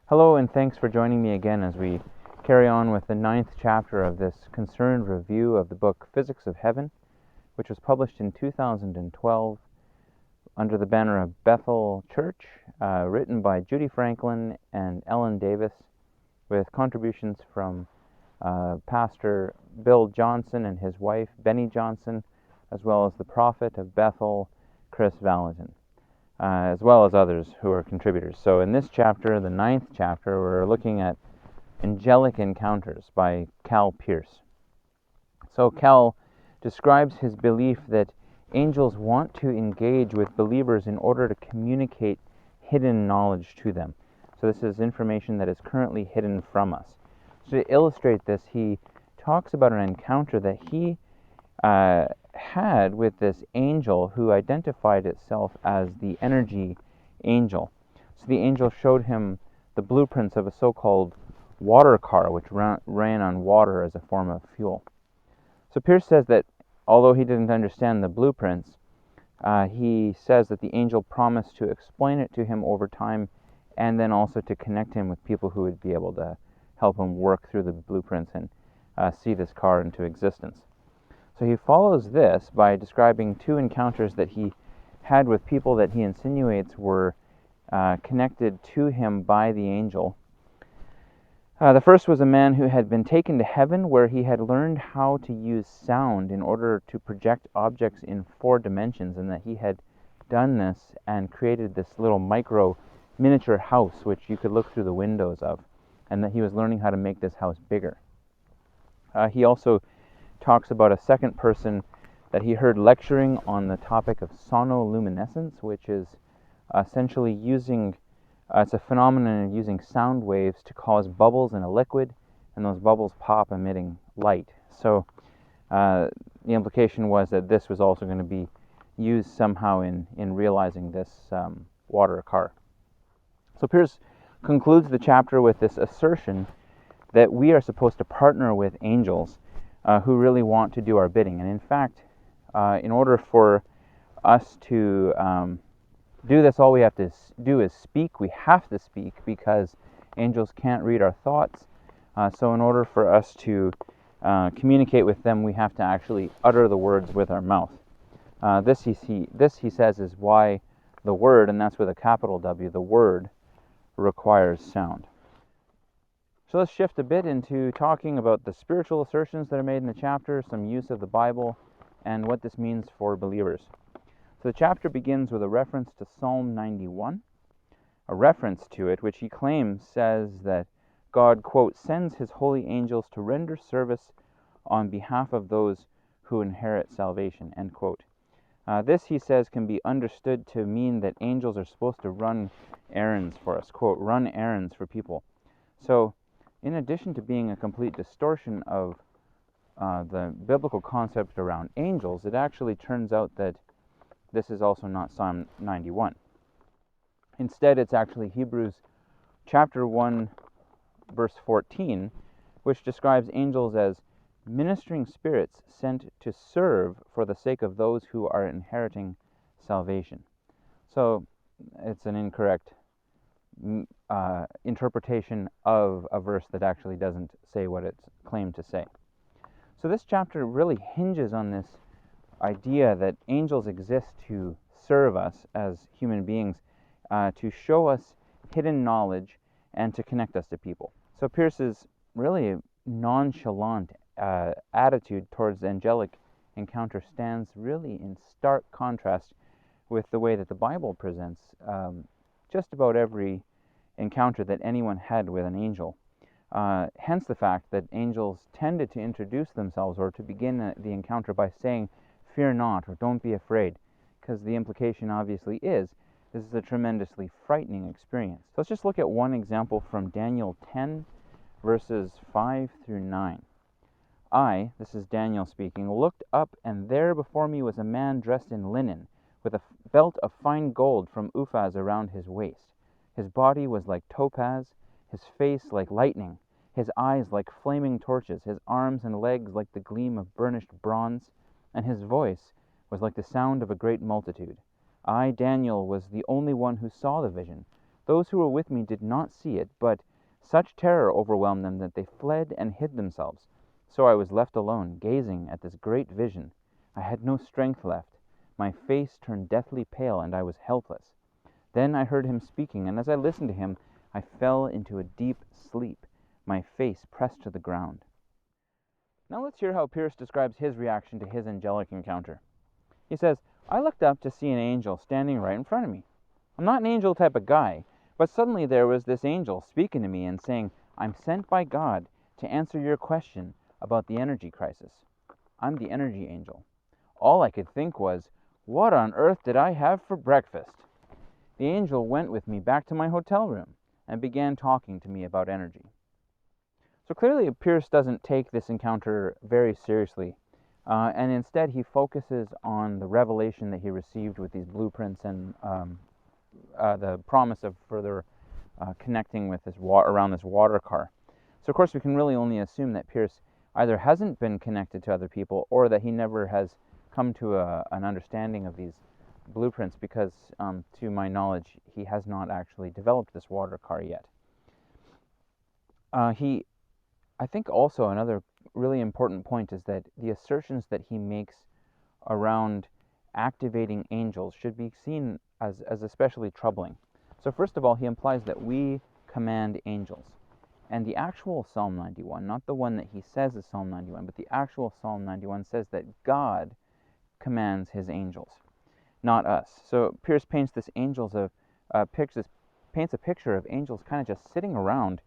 Hello, and thanks for joining me again as we carry on with the 9th chapter of this concerned review of the book Physics of Heaven, which was published in 2012 under the banner of Bethel Church, written by Judy Franklin and Ellyn Davis, with contributions from Pastor Bill Johnson and his wife, Benny Johnson, as well as the prophet of Bethel, Chris Valentin. As well as others who are contributors. So in this chapter, the 9th chapter, we're looking at Angelic Encounters by Cal Pierce. So Cal describes his belief that angels want to engage with believers in order to communicate hidden knowledge to them. So this is information that is currently hidden from us. So to illustrate this, he talks about an encounter that he had with this angel who identified itself as the energy angel. So the angel showed him the blueprints of a so-called water car, which ran on water as a form of fuel. So Pierce says that although he didn't understand the blueprints, he says that the angel promised to explain it to him over time, and then also to connect him with people who would be able to help him work through the blueprints and see this car into existence. So he follows this by describing two encounters that he had with people that he insinuates were connected to him by the angel. The first was a man who had been taken to heaven, where he had learned how to use sound in order to project objects in 4 dimensions, and that he had done this and created this little miniature house which you could look through the windows of, and that he was learning how to make this house bigger. He also talks about a second person that he heard lecturing on the topic of sonoluminescence, which is essentially using, it's a phenomenon of using sound waves to cause bubbles in a liquid, and those bubbles pop emitting light. So the implication was that this was also going to be used somehow in realizing this water car. So Pierce concludes the chapter with this assertion that we are supposed to partner with angels who really want to do our bidding. And in fact, in order for us to do this, all we have to do is speak. We have to speak because angels can't read our thoughts. So in order for us to communicate with them, we have to actually utter the words with our mouth. This he says is why the word, and that's with a capital W, the word requires sound. So let's shift a bit into talking about the spiritual assertions that are made in the chapter, some use of the Bible, and what this means for believers. So the chapter begins with a reference to Psalm 91, a reference to it which he claims says that God, quote, sends his holy angels to render service on behalf of those who inherit salvation, end quote. This, he says, can be understood to mean that angels are supposed to run errands for us, quote, run errands for people. So in addition to being a complete distortion of the biblical concept around angels, it actually turns out that this is also not Psalm 91. Instead, it's actually Hebrews chapter 1, verse 14, which describes angels as ministering spirits sent to serve for the sake of those who are inheriting salvation. So it's an incorrect interpretation of a verse that actually doesn't say what it's claimed to say. So this chapter really hinges on this idea that angels exist to serve us as human beings, to show us hidden knowledge, and to connect us to people. So Pierce's really nonchalant attitude towards angelic encounter stands really in stark contrast with the way that the Bible presents just about every encounter that anyone had with an angel. Hence the fact that angels tended to introduce themselves or to begin the encounter by saying, "Fear not," or "Don't be afraid," because the implication obviously is this is a tremendously frightening experience. So let's just look at one example from Daniel 10, verses 5 through 9. I, this is Daniel speaking, looked up, and there before me was a man dressed in linen, with a belt of fine gold from Uphaz around his waist. His body was like topaz, his face like lightning, his eyes like flaming torches, his arms and legs like the gleam of burnished bronze, and his voice was like the sound of a great multitude. I, Daniel, was the only one who saw the vision. Those who were with me did not see it, but such terror overwhelmed them that they fled and hid themselves. So I was left alone, gazing at this great vision. I had no strength left. My face turned deathly pale, and I was helpless. Then I heard him speaking, and as I listened to him, I fell into a deep sleep, my face pressed to the ground. Now let's hear how Pierce describes his reaction to his angelic encounter. He says, I looked up to see an angel standing right in front of me. I'm not an angel type of guy, but suddenly there was this angel speaking to me and saying, I'm sent by God to answer your question about the energy crisis. I'm the energy angel. All I could think was, what on earth did I have for breakfast? The angel went with me back to my hotel room and began talking to me about energy. So clearly Pierce doesn't take this encounter very seriously, and instead he focuses on the revelation that he received with these blueprints and the promise of further connecting with this around this water car. So of course we can really only assume that Pierce either hasn't been connected to other people or that he never has come to an understanding of these blueprints because, to my knowledge, he has not actually developed this water car yet. I think also another really important point is that the assertions that he makes around activating angels should be seen as especially troubling. So first of all, he implies that we command angels. And the actual Psalm 91, not the one that he says is Psalm 91, but the actual Psalm 91 says that God commands his angels, not us. So Pierce paints paints a picture of angels kind of just sitting around,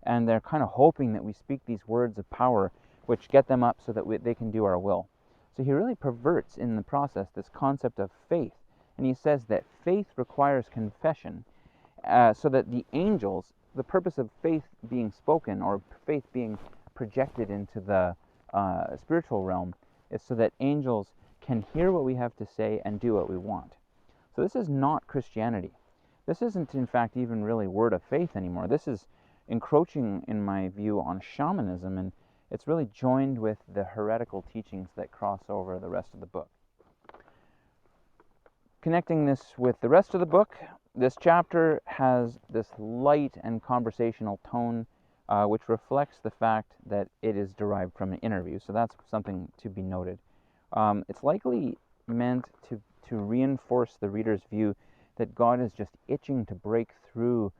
and they're kind of hoping that we speak these words of power, which get them up so that they can do our will. So he really perverts in the process this concept of faith, and he says that faith requires confession, so that the angels, the purpose of faith being spoken or faith being projected into the spiritual realm, is so that angels can hear what we have to say and do what we want. So this is not Christianity. This isn't, in fact, even really word of faith anymore. This is encroaching, in my view, on shamanism, and it's really joined with the heretical teachings that cross over the rest of the book. Connecting this with the rest of the book, this chapter has this light and conversational tone, which reflects the fact that it is derived from an interview, so that's something to be noted. It's likely meant to reinforce the reader's view that God is just itching to break through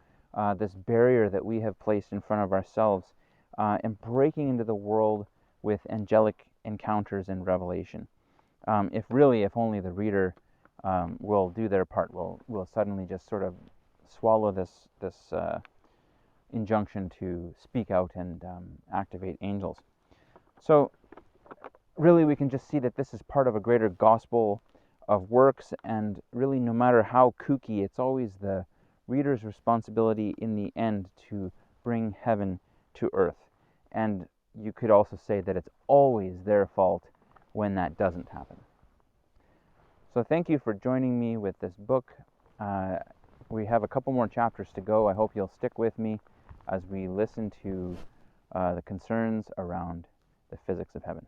this barrier that we have placed in front of ourselves and breaking into the world with angelic encounters and revelation. If only the reader will do their part, will suddenly just sort of swallow this injunction to speak out and activate angels. So really we can just see that this is part of a greater gospel of works, and really no matter how kooky, it's always the reader's responsibility in the end to bring heaven to earth. And you could also say that it's always their fault when that doesn't happen. So thank you for joining me with this book. We have a couple more chapters to go. I hope you'll stick with me as we listen to the concerns around the physics of heaven.